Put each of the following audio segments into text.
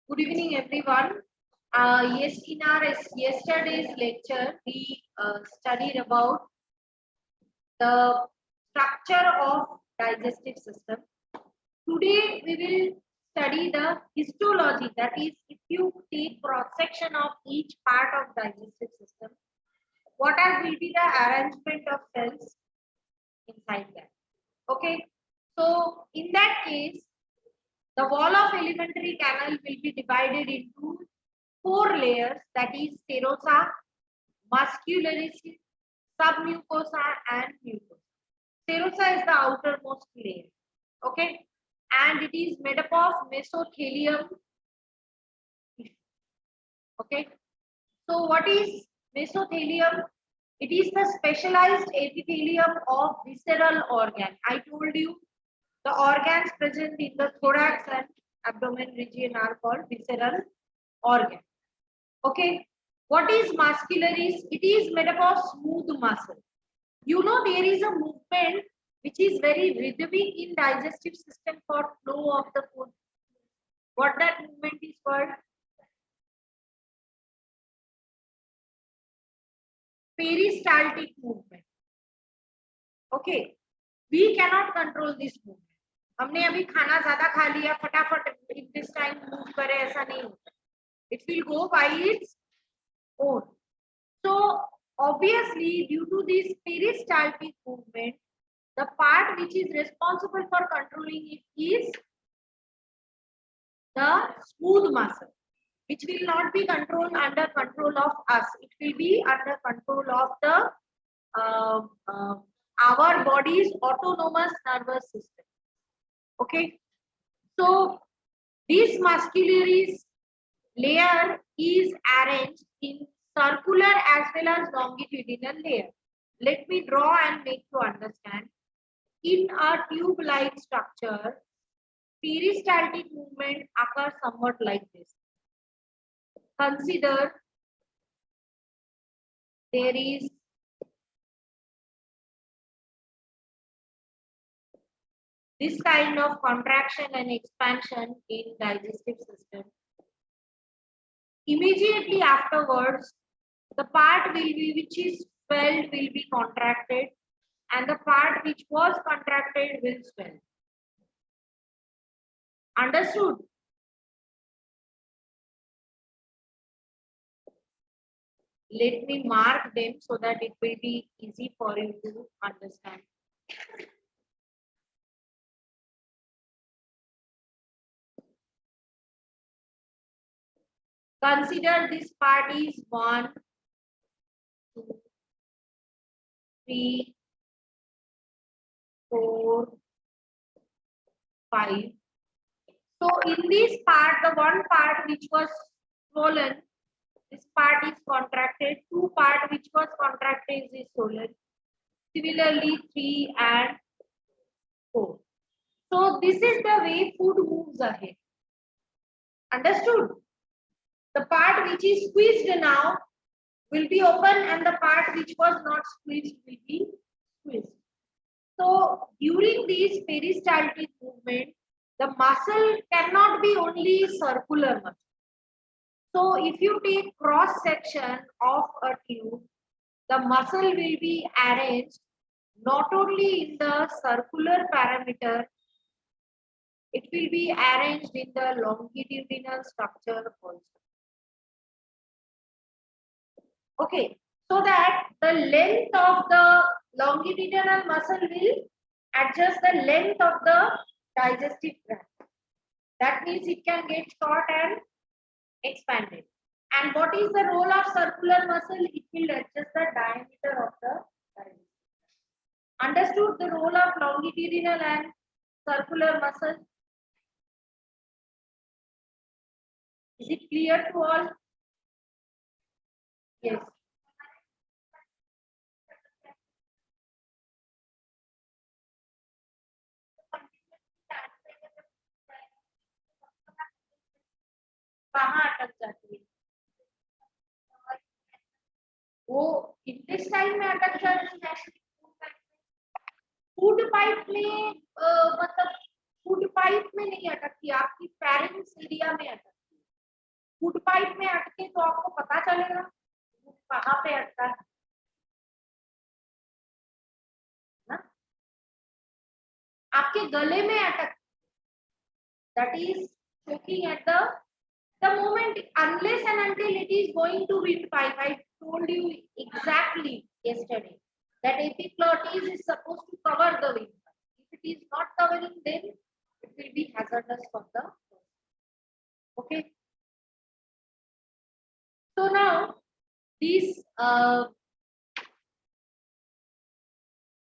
Good evening, everyone. Yes, in our yesterday's lecture, we studied about the structure of digestive system. Today, we will study the histology. That is, if you take cross section of each part of digestive system, will be the arrangement of cells inside that. Okay. So, in that case, the wall of alimentary canal will be divided into 4 layers, that is serosa, muscularis, submucosa and mucosa. Serosa is the outermost layer. Okay. And it is made up of mesothelium. Okay. So what is mesothelium? It is the specialized epithelium of visceral organ. I told you the organs present in the thorax and abdomen region are called visceral organ. Okay. What is muscularis? It is made up of smooth muscle. You know there is a movement which is very rhythmic in digestive system for flow of the food. What that movement is called? Peristaltic movement. Okay. We cannot control this movement. हमने अभी खाना ज्यादा खा लिया फटाफट intestine move करे ऐसा नहीं होता. It will go by its own. So obviously due to this peristaltic movement, the part which is responsible for controlling it is the smooth muscle, which will not be controlled under control of us. It will be under control of the our body's autonomous nervous system. Okay, so this muscularis layer is arranged in circular as well as longitudinal layer. Let me draw and make you understand. In a tube-like structure, peristaltic movement occurs somewhat like this. Consider there is this kind of contraction and expansion in digestive system. Immediately afterwards, the part will be which is swelled will be contracted and the part which was contracted will swell. Understood? Let me mark them so that it will be easy for you to understand. Consider this part is 1, 2, 3, 4, 5. So in this part, the one part which was swollen, this part is contracted. 2 part which was contracted is swollen. Similarly, 3 and 4. So this is the way food moves ahead. Understood? The part which is squeezed now will be open and the part which was not squeezed will be squeezed. So during this peristaltic movement, the muscle cannot be only circular muscle. So if you take cross section of a tube, the muscle will be arranged not only in the circular parameter, it will be arranged in the longitudinal structure also. Okay, so that the length of the longitudinal muscle will adjust the length of the digestive tract. That means it can get short and expanded. And what is the role of circular muscle? It will adjust the diameter of the digestive. Understood the role of longitudinal and circular muscle? Is it clear to all? Yes. कहाँ अटक जाती है? वो intestine में अटक जाती है. Food pipe में मतलब फूड पाइप में नहीं अटकती, आपकी फेरिंक्स एरिया में अटकती है. फूड पाइप में अटके तो आपको पता चलेगा कहाँ पे अटका है ना, आपके गले में अटक, that is choking at the moment, unless and until it is going to windpipe. I told you exactly yesterday that epiglottis is supposed to cover the windpipe. If it is not covering, then it will be hazardous for the person. Okay. So now this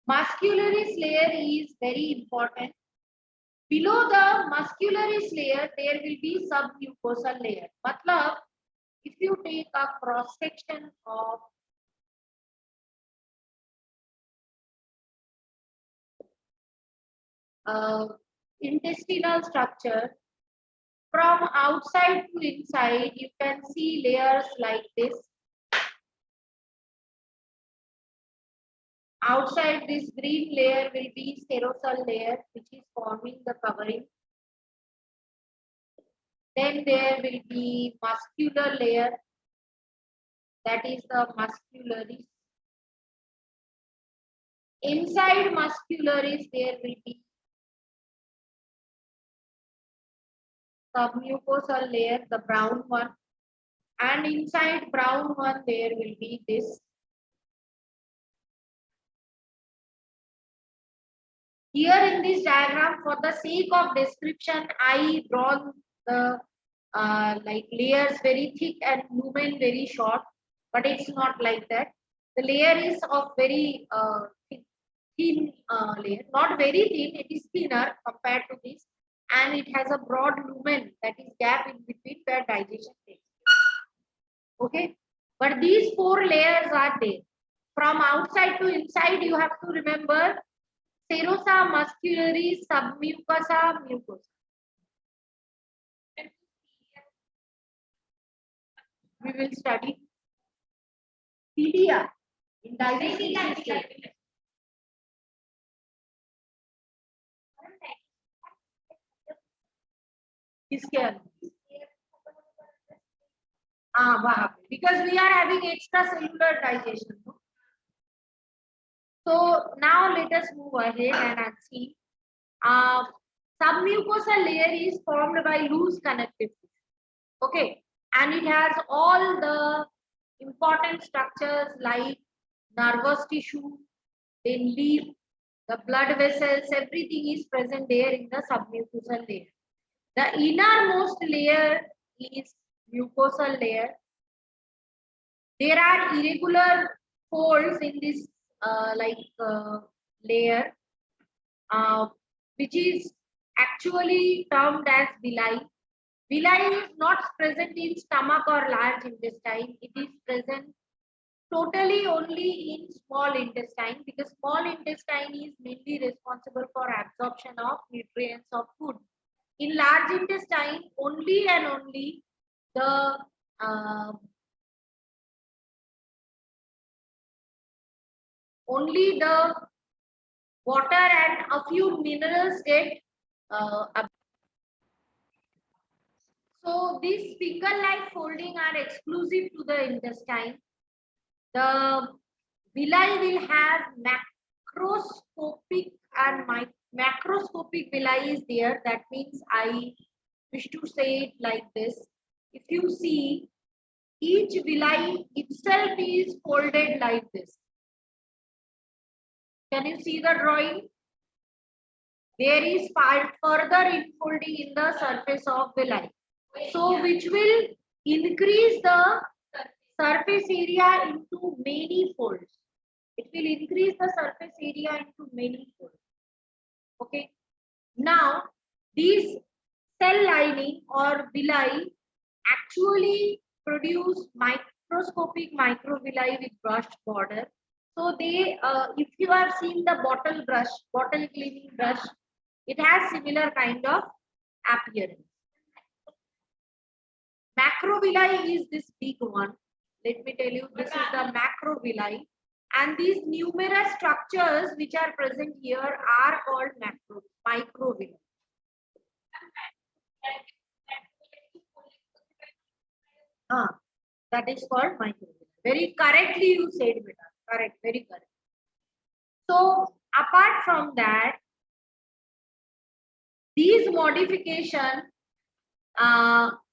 muscularis layer is very important. Below the muscularis layer, there will be submucosal layer. Matlab, if you take a cross section of intestinal structure, from outside to inside, you can see layers like this. Outside this green layer will be serosal layer, which is forming the covering. Then there will be muscular layer, that is the muscularis. Inside muscularis, there will be submucosal layer, the brown one, and inside brown one there will be this. Here in this diagram, for the sake of description, I drawn the like layers very thick and lumen very short, but it's not like that. The layer is of very thin layer, not very thin, it is thinner compared to this, and it has a broad lumen, that is gap in between where digestion takes place. Okay, but these four layers are there. From outside to inside, you have to remember serosa, muscularis, submucosa, mucosa. We will study cilia in digestive system. किसके अंदर? हाँ वहाँ पे, because we are having extracellular digestion. No? So now let us move ahead and see. Submucosal layer is formed by loose connective tissue. Okay, and it has all the important structures like nervous tissue, then lymph, the blood vessels, everything is present there in the submucosal layer. The innermost layer is mucosal layer. There are irregular folds in this layer, which is actually termed as villi. Villi is not present in stomach or large intestine. It is present totally only in small intestine, because small intestine is mainly responsible for absorption of nutrients of food. In large intestine, only and only the water and a few minerals get so these finger-like folding are exclusive to the intestine. The villi will have macroscopic and macroscopic villi is there. That means I wish to say it like this. If you see, each villi itself is folded like this. Can you see the drawing? There is further infolding in the surface of villi. So which will increase the surface area into many folds. It will increase the surface area into many folds. Okay. Now, these cell lining or villi actually produce microscopic microvilli with brushed border. So they, if you have seen the bottle cleaning brush, it has similar kind of appearance. Macrovilli is this big one. Let me tell you, this is the macrovilli, and these numerous structures which are present here are called microvilli. That is called microvilli. Very correctly you said, beta. Correct, very correct. So apart from that, these modifications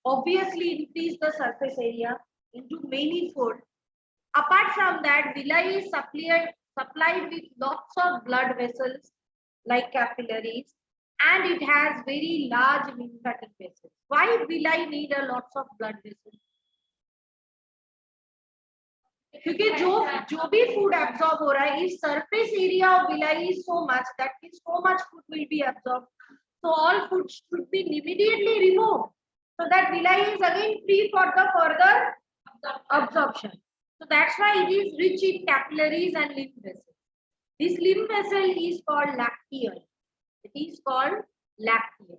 obviously increase the surface area into many fold. Apart from that, villi is supplied with lots of blood vessels like capillaries, and it has very large lymphatic vessels. Why villi need a lots of blood vessels? क्योंकि जो भी food absorb हो रहा है, if surface area of villi is so much, that means so much food will be absorbed. So all food should be immediately removed, so that villi is again free for the further absorption. So that's why it is rich in capillaries and lymph vessels. This lymph vessel is called lacteal. It is called lacteal.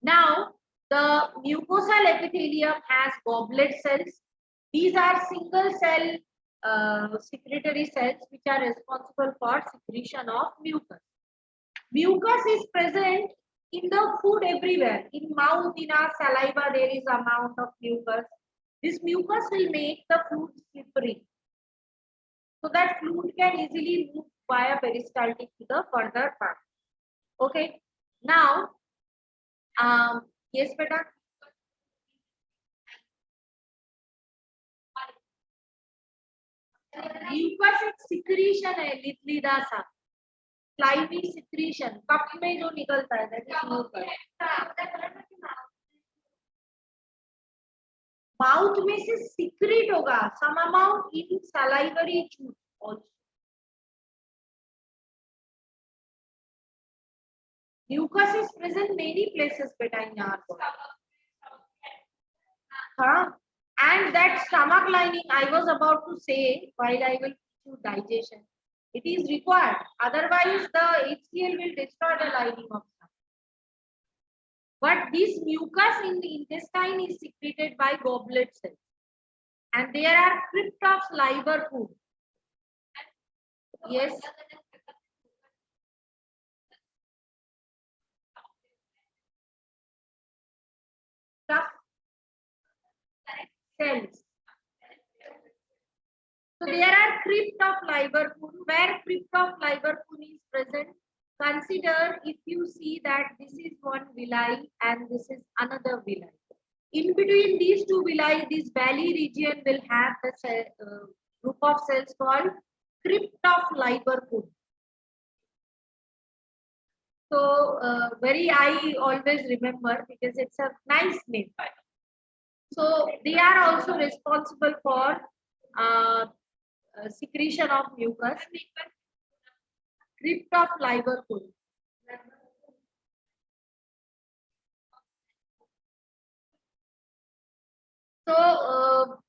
Now, the mucosal epithelium has goblet cells. These are single cell secretory cells which are responsible for secretion of mucus. Mucus is present in the food everywhere. In mouth, in our saliva, there is amount of mucus. This mucus will make the food slippery, so that fluid can easily move via peristaltic to the further part. Okay. Now, yes, beta. Mucus एक secretion है लिथलिडा सा, slimy secretion, कफ में जो निकलता है, that is mucus. Mouth में से secrete होगा, some amount in salivary juice also. Mucus is present many places, beta, in our body. Huh? And that stomach lining I was about to say while I will do digestion. It is required. Otherwise, the HCl will destroy the lining of stomach. But this mucus in the intestine is secreted by goblet cells. And there are crypt of liver food. Yes. Cells. So there are crypt of liver pool. Where crypt of liver pool is present, consider if you see that this is one villi and this is another villi. In between these two villi, this valley region will have the cell, group of cells called crypt of liver pool. So very I always remember because it's a nice name. So they are also responsible for secretion of mucus. Crypt of liver pool. So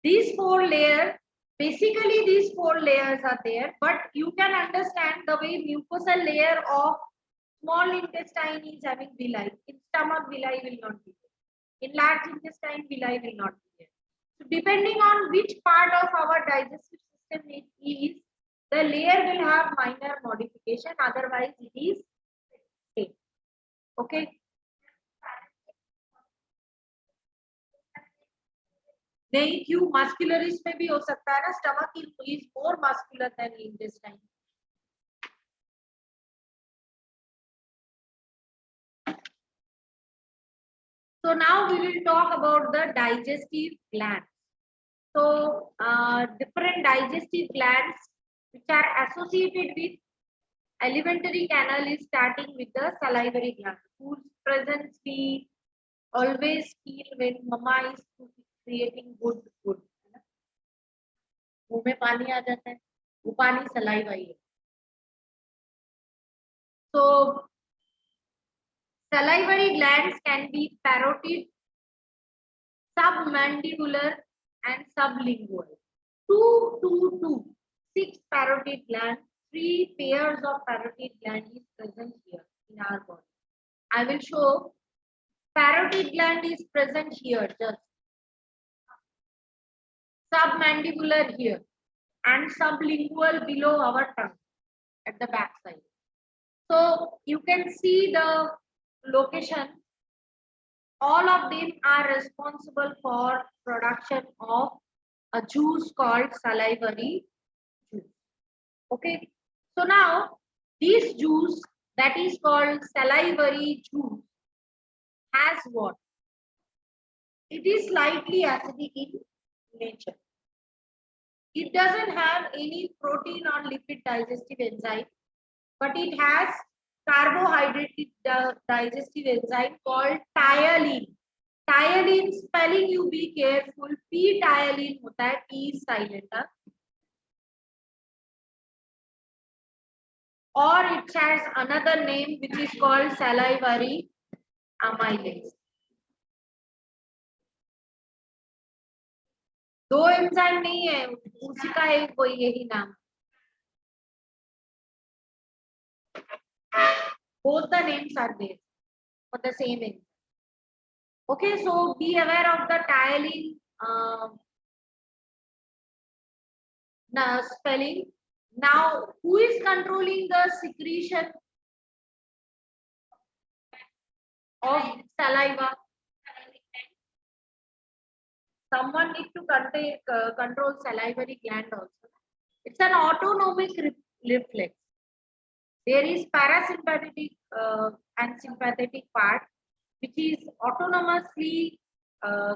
these four layers, basically these four layers are there, but you can understand the way mucosal layer of small intestine is having villi. In stomach, villi will not be there. In large intestine, villi will not be there. So depending on which part of our digestive system it is, the layer will have minor modification. Otherwise, it is same. Okay. नहीं क्यों muscularis में भी हो सकता है ना, stomach is more muscular than intestine. So now we will talk about the digestive glands. So different digestive glands which are associated with alimentary canal is starting with the salivary gland, whose presence we always feel when mama is creating good food. मुंह में पानी आ जाता है, वो पानी saliva ही है. So salivary glands can be parotid, submandibular, and sublingual. 6 parotid glands, 3 pairs of parotid gland is present here in our body. I will show. Parotid gland is present here, just submandibular here, and sublingual below our tongue at the back side. So you can see the location all of them are responsible for production of a juice called salivary juice. Okay, so now this juice that is called salivary juice has what? It is slightly acidic in nature. It doesn't have any protein or lipid digestive enzyme, but it has carbohydrate digestive enzyme called thiolene. Thiolene spelling you be careful. P thiolene होता है, P is silent. Or it has another name which is called salivary amylase. दो enzyme नहीं है, उसी का एक कोई यही नाम. Both the names are there for the same enzyme. Okay, so be aware of the thiolene spelling. Now, who is controlling the secretion of saliva? Someone need to control salivary gland also. It's an autonomic reflex. There is parasympathetic and sympathetic part, which is autonomously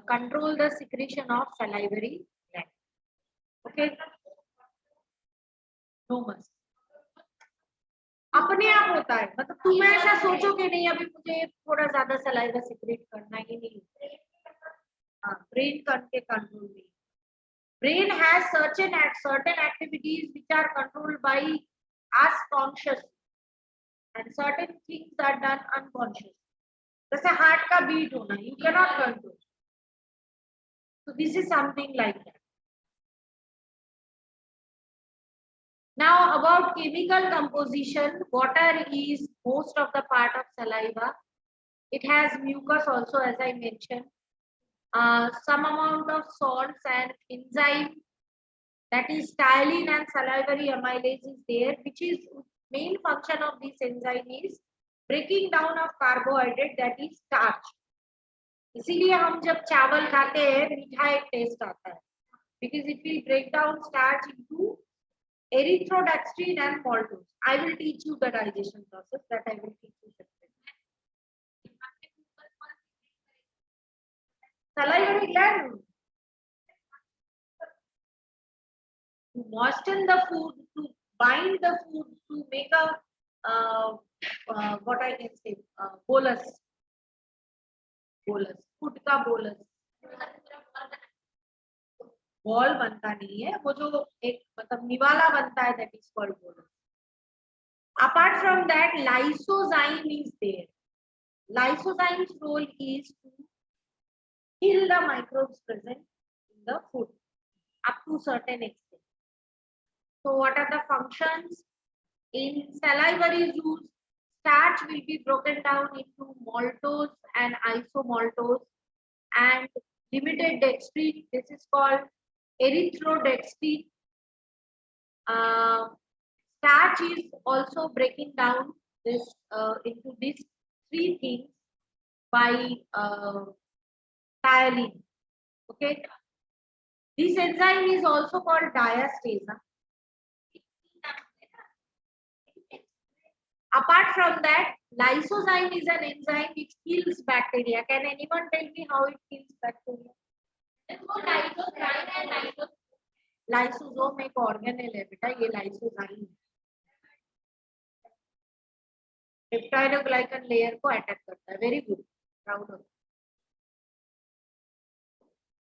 control the secretion of salivary gland. Okay. No must. अपने आप होता है, मतलब तुम ऐसा सोचो कि नहीं अभी मुझे थोड़ा ज्यादा सलाइवा सिक्रेट करना ही नहीं. ब्रेन करके कंट्रोल नहीं. Brain has certain activities which are controlled by us consciously, and certain things are done unconsciously. जैसे हार्ट का बीट होना, you cannot control. So this is something like that. Now about chemical composition, water is most of the part of saliva. It has mucus also, as I mentioned. Some amount of salts and enzyme, that is thiolene and salivary amylase is there, which is main function of this enzyme is breaking down of carbohydrate, that is starch. इसीलिए हम जब चावल खाते हैं मीठा एक test आता है, because it will break down starch into erythrodextrin and maltose. I will teach you the digestion process, that I will teach you separately. Salivary gland to moisten the food, to bind the food, to make a what I can say, bolus. Food का bolus. Ball बनता नहीं है, वो जो एक मतलब निवाला बनता है, that is called bolus. Apart from that, lysozyme is there. Lysozyme's role is to kill the microbes present in the food up to certain extent. So what are the functions? In salivary juice, starch will be broken down into maltose and isomaltose and limited dextrin. This is called erythrodextrin. Starch is also breaking down this into these three things by thiolene. Okay. This enzyme is also called diastase. Apart from that, lysozyme is an enzyme which kills bacteria. Can anyone tell me how it kills bacteria? Lysosome एक organelle है बेटा, ये lysozyme peptidoglycan layer को attack करता है. Very good, proud of.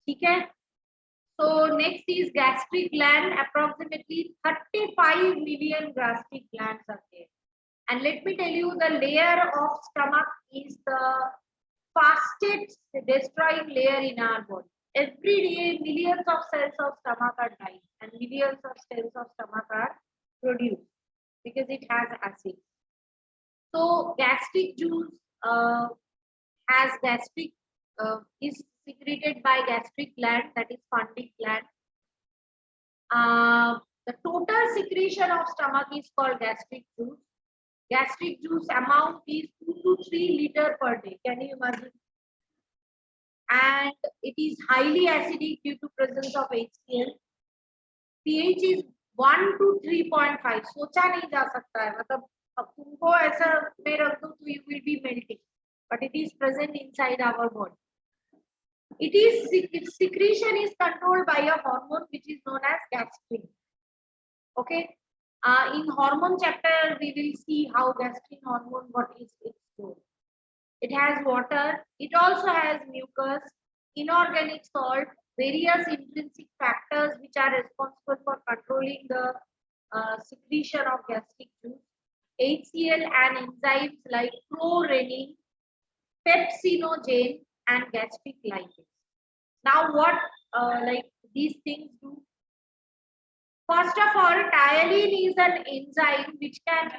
ठीक है. So next is gastric gland. Approximately 35 million gastric glands are there. And let me tell you, the layer of stomach is the fastest destroying layer in our body. Every day, millions of cells of stomach are dying, and millions of cells of stomach are produced because it has acid. So gastric juice has gastric is secreted by gastric gland, that is Fundy gland. The total secretion of stomach is called gastric juice. Gastric juice amount is 2 to 3 liters per day. Can you imagine? and it is highly acidic due to presence of HCl. pH is 1 to 3.5. सोचा नहीं जा सकता है, मतलब अब तुमको ऐसा में रख दो तो you will be melting, but it is present inside our body. Its secretion is controlled by a hormone which is known as gastrin. Okay. In hormone chapter, we will see how gastrin hormone, what is its role. It has water. It also has mucus, inorganic salt, various intrinsic factors which are responsible for controlling the secretion of gastric juice, HCl and enzymes like prorenin, pepsinogen, and gastric lipase. Now, what like these things do? First of all, tyalin is an enzyme which can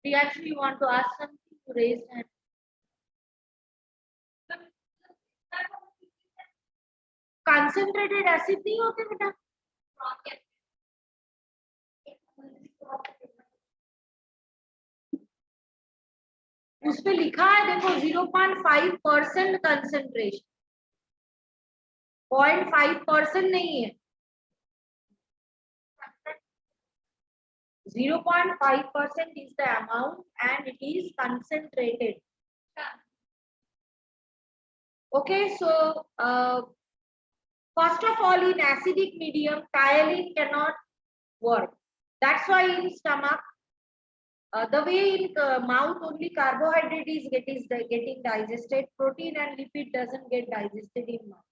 we actually want to ask something to raise hand. Concentrated acid नहीं होते बेटा? उसपे लिखा है देखो 0.5% concentration, 0.5% नहीं है, 0.5% is the amount and it is concentrated. Okay, so first of all, in acidic medium, tyalin cannot work. That's why in stomach, the way in mouth only carbohydrate is getting digested, protein and lipid doesn't get digested in mouth.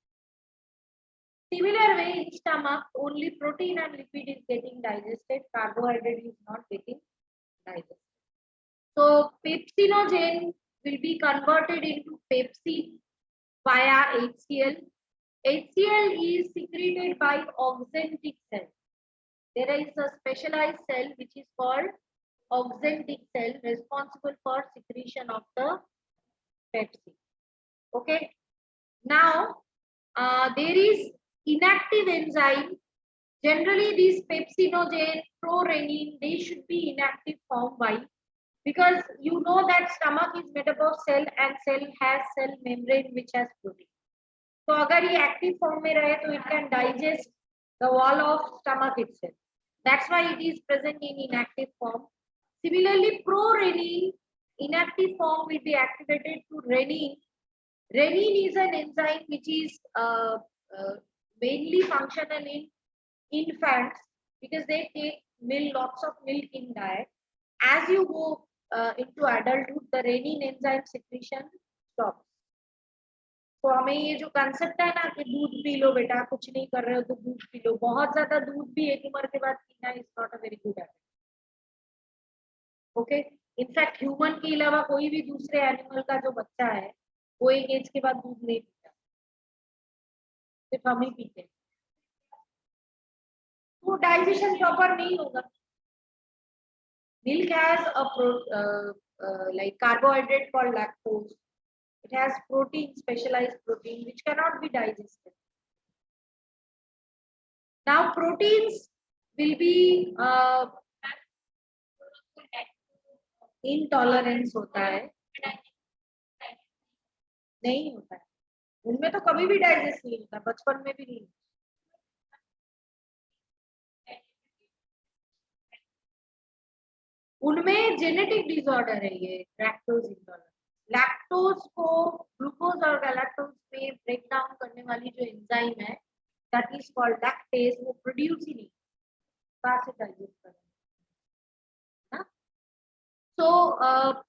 Similar way in stomach, only protein and lipid is getting digested, carbohydrate is not getting digested. So pepsinogen will be converted into pepsin via HCl. HCl is secreted by oxyntic cell. There is a specialized cell which is called oxyntic cell responsible for secretion of the pepsin. Okay. Now there is inactive enzyme. Generally, these pepsinogen, prorenin, they should be inactive form. Why? Because you know that stomach is made up of cell and cell has cell membrane which has protein. So अगर ये active form में रहे तो it can digest the wall of stomach itself. That's why it is present in inactive form. Similarly, prorenin, inactive form will be activated to renin. Renin is an enzyme which is mainly functional in infants because they take milk, lots of milk in diet. As you go into adulthood, the renin enzyme secretion stops. तो हमें ये जो concept है ना कि दूध P low बेटा, कुछ नहीं कर रहे हो तो दूध पी लो, बहुत ज्यादा दूध भी एक उम्र के बाद पीना is not a very good habit. Okay, in fact human के अलावा कोई भी दूसरे एनिमल का जो बच्चा है वो एक एज के बाद दूध नहीं पीता, सिर्फ हम ही पीते हैं, तो डाइजेशन प्रॉपर नहीं होगा. Milk has a like carbohydrate called lactose. It has protein, specialized protein, which cannot be digested. Now, proteins will be intolerance होता है, नहीं होता है, उनमें तो कभी भी डाइजेस्ट नहीं होता, बचपन में भी नहीं. उनमें जेनेटिक डिसऑर्डर है ये लैक्टोज इंटॉलरेंस. लैक्टोज को ग्लूकोज और गैलेक्टोज में ब्रेक डाउन करने वाली जो एंजाइम है दैट इज कॉल्ड लैक्टेज, वो प्रोड्यूस ही नहीं, कहाँ से डाइजेस्ट करें. So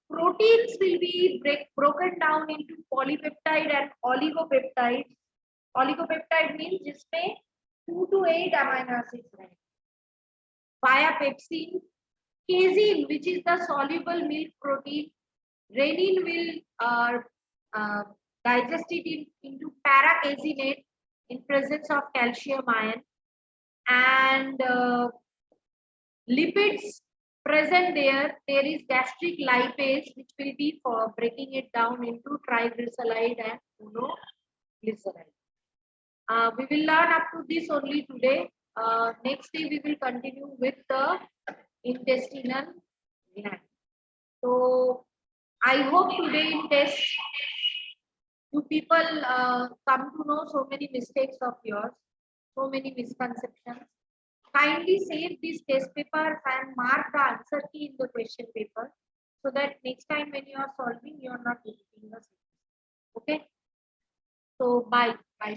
proteins will be broken down into polypeptide and oligopeptides. Oligopeptide means जिसमें 2 to 8 amino acids रहें. Via pepsin, casein, which is the soluble milk protein, renin will digest it into para-caseinate in presence of calcium ion, and lipids present there. There is gastric lipase which will be for breaking it down into triglyceride and monoglyceride. We will learn up to this only today. Next day we will continue with the intestinal gland. So I hope today in test you people come to know so many mistakes of yours, so many misconceptions. Kindly save these test papers and mark the answer key in the question paper so that next time when you are solving, you are not repeating the same. Okay. So bye. Bye.